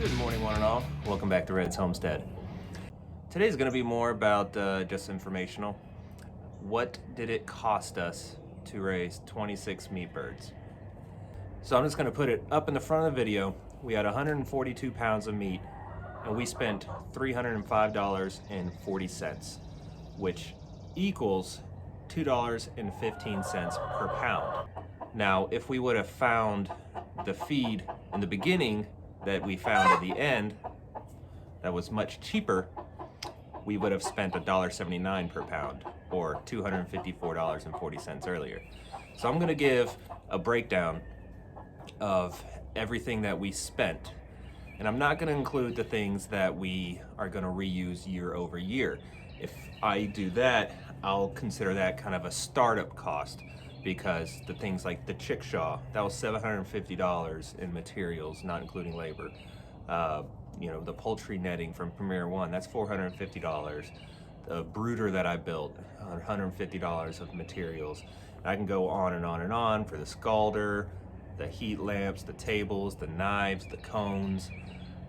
Good morning, one and all. Welcome back to Red's Homestead. Today's going to be more about just informational. What did it cost us to raise 26 meat birds? So I'm just going to put it up in the front of the video. We had 142 pounds of meat, and we spent $305.40, which equals $2.15 per pound. Now, if we would have found the feed in the beginning that we found at the end that was much cheaper, we would have spent $1.79 per pound, or $254.40 earlier. So I'm gonna give a breakdown of everything that we spent. And I'm not gonna include the things that we are gonna reuse year over year. If I do that, I'll consider that kind of a startup cost, because the things like the chickshaw, that was $750 in materials, not including labor. The poultry netting from Premier One, that's $450. The brooder that I built, $150 of materials. I can go on and on and on for the scalder, the heat lamps, the tables, the knives, the cones,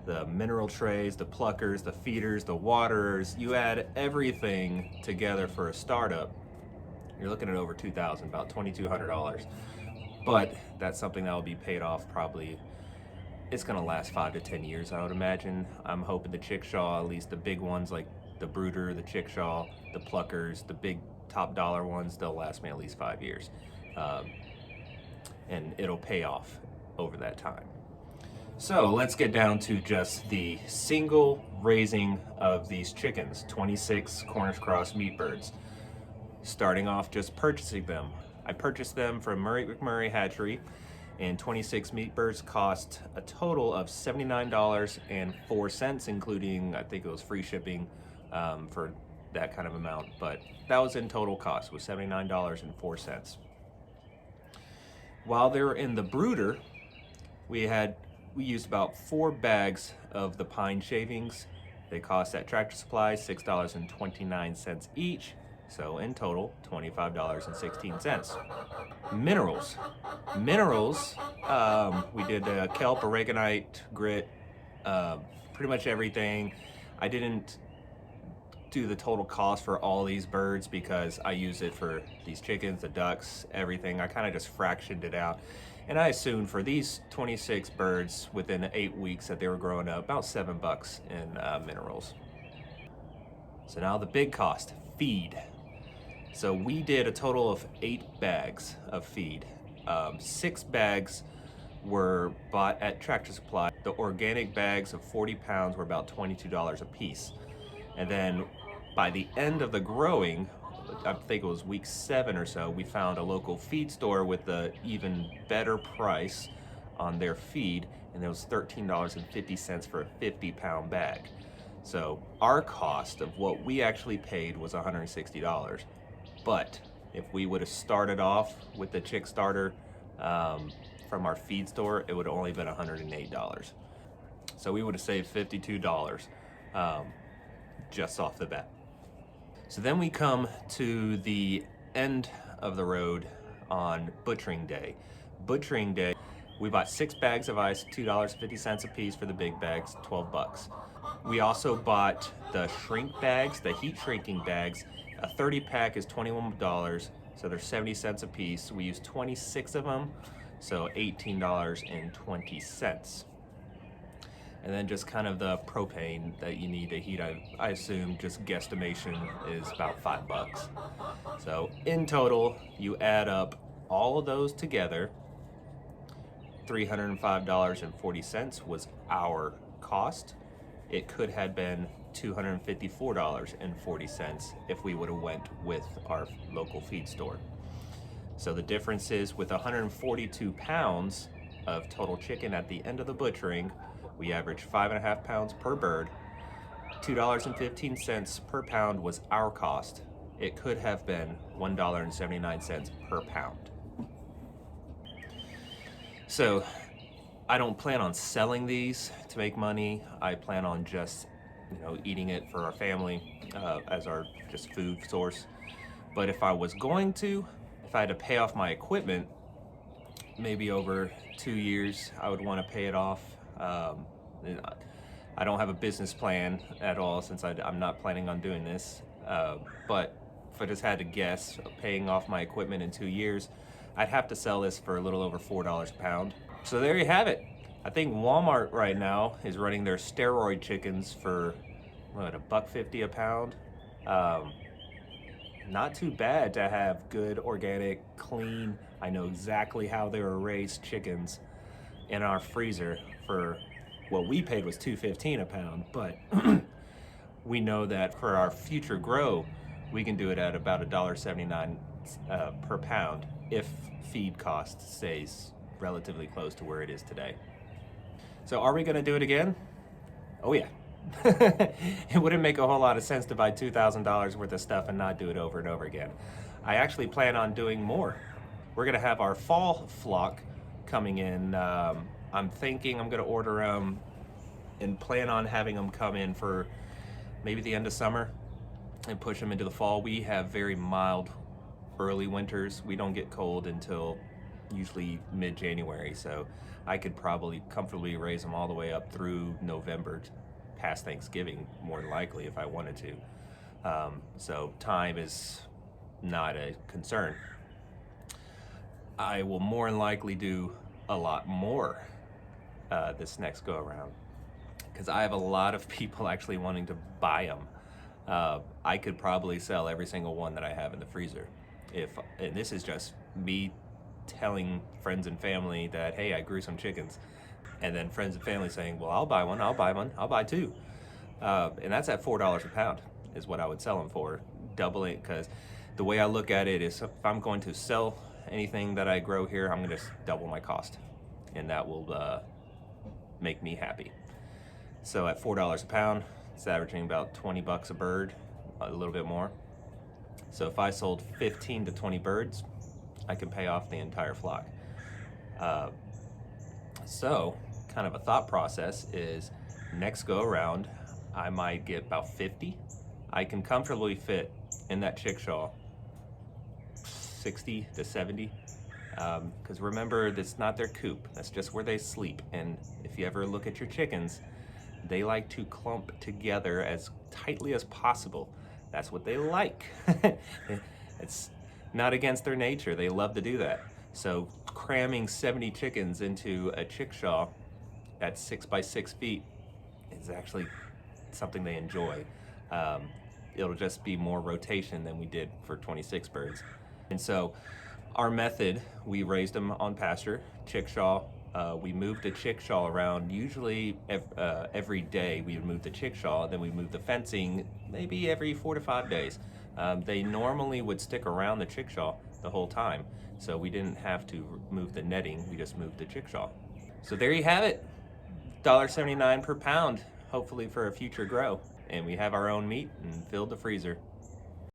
the mineral trays, the pluckers, the feeders, the waterers. You add everything together for a startup, you're looking at over $2,000, about $2,200. But that's something that will be paid off probably. It's gonna last 5 to 10 years, I would imagine. I'm hoping the chickshaw, at least the big ones like the brooder, the chickshaw, the pluckers, the big top dollar ones, they'll last me at least 5 years. And it'll pay off over that time. So let's get down to just the single raising of these chickens, 26 Cornish Cross meat birds. Starting off just purchasing them. I purchased them from Murray McMurray Hatchery, and 26 meat birds cost a total of $79.04, including, I think it was free shipping for that kind of amount, but that was in total cost, was $79.04. While they were in the brooder, we used about 4 bags of the pine shavings. They cost at Tractor Supply $6.29 each. So in total, $25.16. Minerals, we did kelp, oregonite, grit, pretty much everything. I didn't do the total cost for all these birds because I use it for these chickens, the ducks, everything. I kind of just fractioned it out. And I assumed for these 26 birds within 8 weeks that they were growing up, about $7 in minerals. So now the big cost, feed. So we did a total of 8 bags of feed. 6 bags were bought at Tractor Supply. The organic bags of 40 pounds were about $22 a piece. And then by the end of the growing, I think it was week 7 or so, we found a local feed store with an even better price on their feed, and it was $13.50 for a 50-pound bag. So our cost of what we actually paid was $160. But if we would have started off with the chick starter from our feed store, it would have only been $108. So we would have saved $52 just off the bat. So then we come to the end of the road on butchering day. Butchering day, we bought 6 bags of ice, $2.50 a piece for the big bags, $12. We also bought the shrink bags, the heat shrinking bags. A 30 pack is $21, so they're 70 cents a piece. We used 26 of them, so $18.20. And then just kind of the propane that you need to heat, I assume just guesstimation is about $5. So in total, you add up all of those together, $305.40 was our cost. It could have been $254.40 if we would have went with our local feed store. So the difference is, with 142 pounds of total chicken at the end of the butchering, we averaged 5.5 pounds per bird. $2.15 per pound was our cost. It could have been $1.79 per pound. So I don't plan on selling these to make money. I plan on just eating it for our family as our just food source. But if I was going to, if I had to pay off my equipment, maybe over 2 years, I would want to pay it off I don't have a business plan at all since I'm not planning on doing this. But if I just had to guess, paying off my equipment in 2 years, I'd have to sell this for a little over $4 a pound. So there you have it. I think Walmart right now is running their steroid chickens for what, $1.50 a pound. Not too bad to have good, organic, clean, I know exactly how they were raised chickens in our freezer for what we paid was $2.15 a pound, but we know that for our future grow, we can do it at about $1.79 per pound if feed cost stays relatively close to where it is today. So are we going to do it again? Oh yeah. It wouldn't make a whole lot of sense to buy $2,000 worth of stuff and not do it over and over again. I actually plan on doing more. We're going to have our fall flock coming in. I'm thinking I'm going to order them and plan on having them come in for maybe the end of summer and push them into the fall. We have very mild early winters. We don't get cold until usually mid-January, so I could probably comfortably raise them all the way up through November, past Thanksgiving, more than likely, if I wanted to. So time is not a concern. I will more than likely do a lot more this next go around because I have a lot of people actually wanting to buy them. I could probably sell every single one that I have in the freezer. And this is just me telling friends and family that, hey, I grew some chickens. And then friends and family saying, well, I'll buy one, I'll buy two. And that's at $4 a pound is what I would sell them for, doubling, because the way I look at it is if I'm going to sell anything that I grow here, I'm gonna double my cost. And that will make me happy. So at $4 a pound, it's averaging about 20 bucks a bird, a little bit more. So if I sold 15 to 20 birds, I can pay off the entire flock. So kind of a thought process is next go around, I might get about 50. I can comfortably fit in that chickshaw 60 to 70. Because remember, that's not their coop. That's just where they sleep. And if you ever look at your chickens, they like to clump together as tightly as possible. That's what they like. It's not against their nature. They love to do that. So cramming 70 chickens into a chickshaw at 6 by 6 feet is actually something they enjoy. It'll just be more rotation than we did for 26 birds. And so our method, we raised them on pasture, chickshaw. We moved the chickshaw around usually every day. We would move the chickshaw, then we move the fencing maybe every 4 to 5 days. They normally would stick around the chickshaw the whole time, so we didn't have to move the netting, we just moved the chickshaw. So there you have it, $1.79 per pound, hopefully for a future grow. And we have our own meat and filled the freezer.